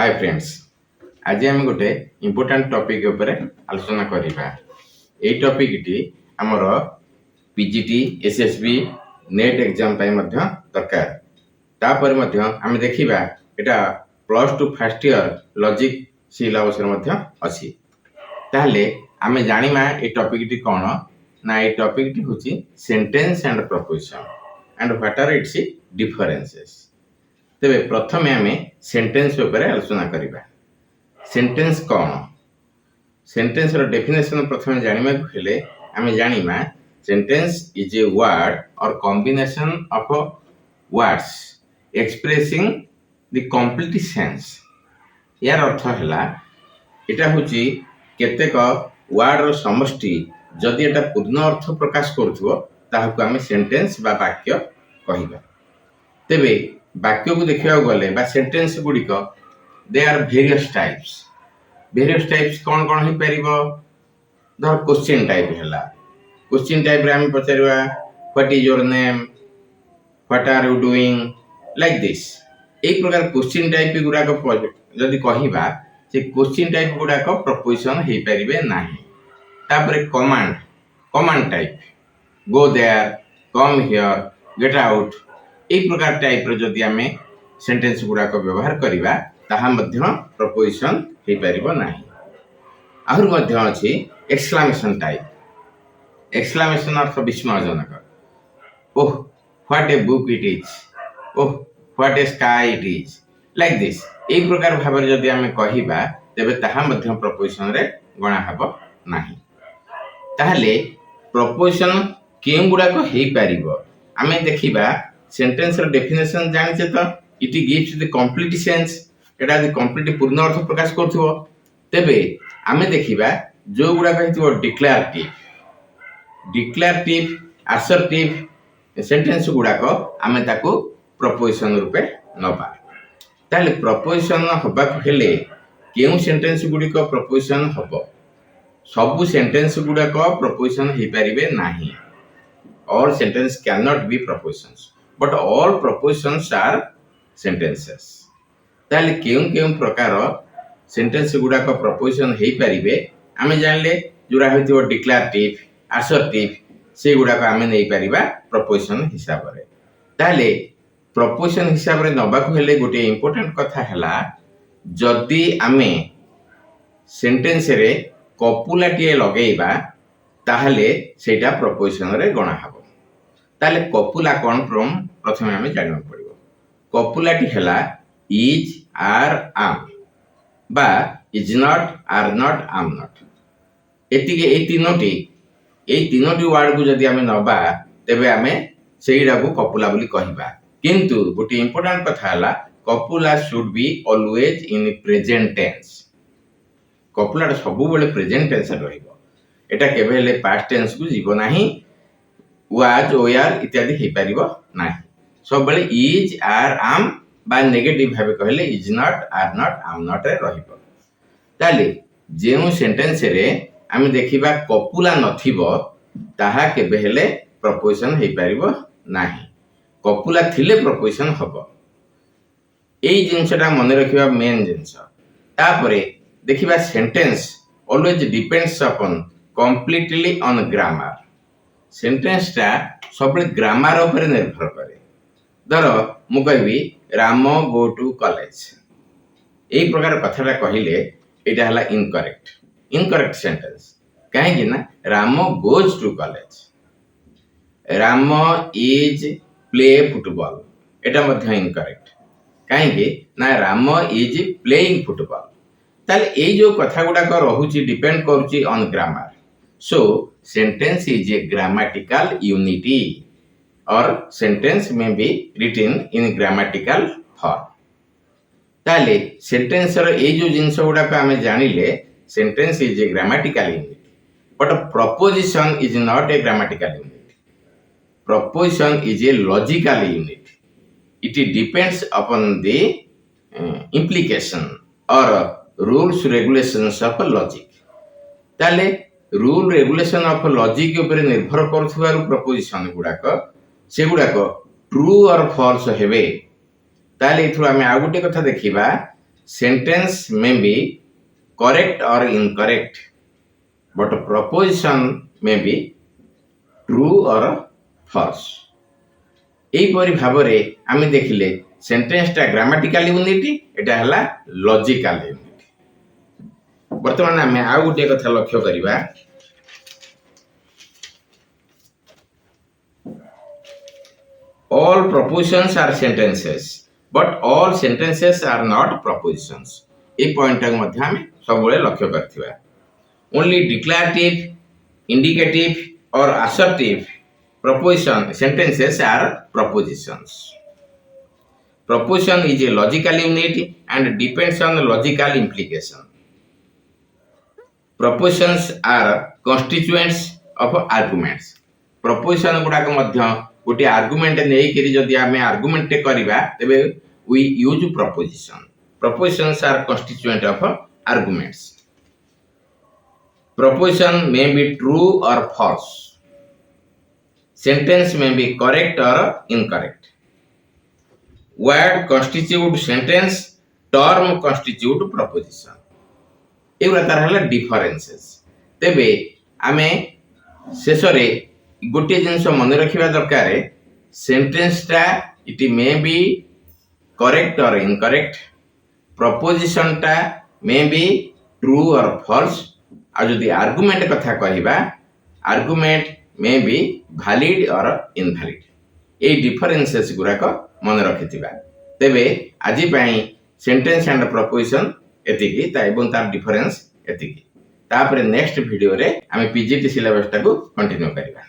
Hi friends, आज आम गोटे इम्पोर्टाट टॉपिक ऊपर आलोचना करवा। ये टॉपिक टी आमर पीजीटी एसएसबी नेट एग्जाम दरकार। तापर आम देखा एटा +2 फर्स्ट ईयर लॉजिक सिलेबस अच्छी। ताहले आम जानिमा ये टॉपिक टी कौन ना ये टॉपिक टी होची sentence and preposition and what are its differences. तेबे प्रथमे आम सेंटेंस ऊपर आलोचना करवा। सेंटेंस कौन? सेंटेंस रो डेफिनेशन प्रथमे जानिमा हेले आम जानिमा सेंटेंस इज ए वर्ड और combination of words expressing the complete sense. यार अर्थ हैला एटा होची केतेक वर्ड रो समष्टि जदि एटा पूर्ण अर्थ प्रकाश करथुओ ताहाकु आम सेंटेंस बा वाक्य कहिबा। तेबे वाक्य को देखा गले सेंटेंस गुड़िक दे आर वेरियस टाइप्स कौन कौन हो पार धर क्वेश्चन टाइप है। क्वेश्चन टाइप आम पचारा what is your name, what are you doing, like this. यही प्रकार क्वेश्चन टाइप गुड़ाक जदि कहवा से क्वेश्चन टाइप गुड़ाक प्रपोजिशन हो पारे ना। Command type go there, come here, get out, एक प्रकार टाइप रो जदि आम सेंटेंस गुड़ाक व्यवहार करवा ताहा मध्य प्रपोजिशन हो पारिबो नाही। आहुर मध्य अछि एक्सक्लेमेशन टाइप। एक्सक्लेमेशन अर्थ विस्मयजनक। Oh what a book it is, oh what a sky it is, like this. एक प्रकार भाव जदि आम कहवा तेबे ताहा मध्य प्रपोजिशन रे गणा हबो नाही। ताहले प्रपोजिशन केउ गुड़ाक हो पारिबो आमे देखिबा। सेंटेंस रो डेफिनेशन जानिछे तो it gives the complete sense. Etah the complete पूर्ण अर्थ प्रकाश करथुओ। तेबे आमे देखिबा जो गुडा कहितो डिक्लेरेटिव असर्टिव सेंटेंस गुडा को आमे ताको प्रपोजिशन रूपे नबा। ताले प्रपोजिशन हबा को हेले केउ सेंटेंस गुडी को प्रपोजिशन हबो। सब सेंटेंस गुडा को प्रपोजिशन हे पारिबे नाही। All sentence cannot be propositions, but all propositions are sentences. ताले केउ प्रकार सेंटेंस गुडा को प्रपोजिशन हो पारे आम जानले जोरा हो डिक्लेरेटिव असर्टिव से गुडा को आम नहीं पारिबा प्रपोजिशन हिसाब रे। ताले प्रपोजिशन हिसाब रे नबाकू हेले गोटे इंपोर्टेंट कथा हैला जदि आमे सेंटेंस रे कपुलाटिए लगेइबा ताहले सेटा प्रपोजिशन रे गणा हबो। ताले कपुला कौन प्रथमे आमे जानिबा पड़िबो। कपुलाटी हैला इज आर आम बा इज नॉट आर नॉट आम नॉट। एतिके ए तीनोटी वर्ड को जदि आमे नबा तेबे आमे सेइडा को कपुला बोली कहिबा। किंतु गोटे इंपोर्टेंट कथा हैला copula should be always in present tense. Copula सबु बेले प्रेजेंट टेंस रहिबो। एटा केबे हेले पास्ट टेंस को जीवो नाही। वाज ओयार इत्यादि हे पारिबो नाही। सब बेले इज आर आम बा नेगेटिव भाबे कहले इज नॉट आर नॉट आम नॉट रे रहिबो। ताले जेउ सेंटेंस रे आमे देखिबा कपुला नथिबो ताहा केबे हेले प्रपोजिशन हे पारिबो नाही। कपुला थिले प्रपोजिशन हबो। एई जिंसटा मने रखिबा मेन जिंस। तापरे देखिबा sentence always depends upon completely on grammar. Sentence टा सब ग्रामर ऊपर निर्भर करे। धर मु कहबी राम गो टू कॉलेज। एक प्रकार कथाटा कहिले एटा हला इनकरेक्ट सेंटेंस। काहे कि ना Ram goes to college, Ram is play football एटा मध्य इनकरेक्ट। काहे कि ना राम इज प्लेइंग फुटबॉल। ताले ए जो कथा गुडा को रहुची डिपेंड करूची on grammar. So sentence is a grammatical unity or sentence may be written in grammatical form. ताले sentence रो ए जो जिंस गुडा को आमे जानिले sentence is a grammatical unit, but a proposition is not a grammatical unit. Proposition is a logical unit. It depends upon the implication or rules regulations of logic. ताले rule regulation of logic ऊपर निर्भर करथुवारु preposition गुडाक से गुडाक true और false हेबे। ताले इथु आमे आ गुटे कथा देखिबा sentence may be correct or incorrect, but proposition may be true or false. এইপରି ভাବରେ ଆମେ ଦେଖିଲେ ସେଣ୍ଟେନ୍ସଟା ଗ୍ରାମାଟିକାଲ ୟୁନିଟ୍, ଏଟା ହେଲା ଲଜିକାଲ ୟୁନିଟ୍। ବର୍ତ୍ତମାନ ଆମେ ଆଉ ଗୋଟିଏ କଥା ଲକ୍ଷ୍ୟ କରିବା। All propositions are sentences, but all sentences are not propositions. এই পয়েন্টটাକୁ ମଧ୍ୟ ଆମେ ସବୁବେଳେ ଲକ୍ଷ୍ୟ କରିଥିବା। Only declarative, indicative or assertive proposition sentences are propositions. Proposition is a logical unit and depends on logical implication. Propositions are constituents of arguments. Proposition गुड़ाक मध्य गोटे argument नहीं करी जदि आमे आर्गुमेंट करिबा तबे we use proposition. Propositions are constituent of arguments. Proposition may be true or false. Sentence may be correct or incorrect. Word constitute sentence, term constitute proposition. एगुड़ा तार हला differences. तेबे आमे शेषरे गोटे जिनस मन रखिबा दरकार, सेंटेंसटा इट मे बी करेक्ट और incorrect, प्रपोजिशनटा may be true और false, आ जदि आर्गुमेंट कथा कहिबा आर्गुमेंट मे बी वैलिड और इनवैलिड। ए डिफरेंसेस गुराक मन रखिथिबा। तेबे आजि पई सेंटेंस एंड प्रपोजिशन एतिकी एवं तार डिफरेंस एतिकी। तापर नेक्स्ट वीडियो रे आमे पीजीटी सिलेबस टाको कंटिन्यू करिबा।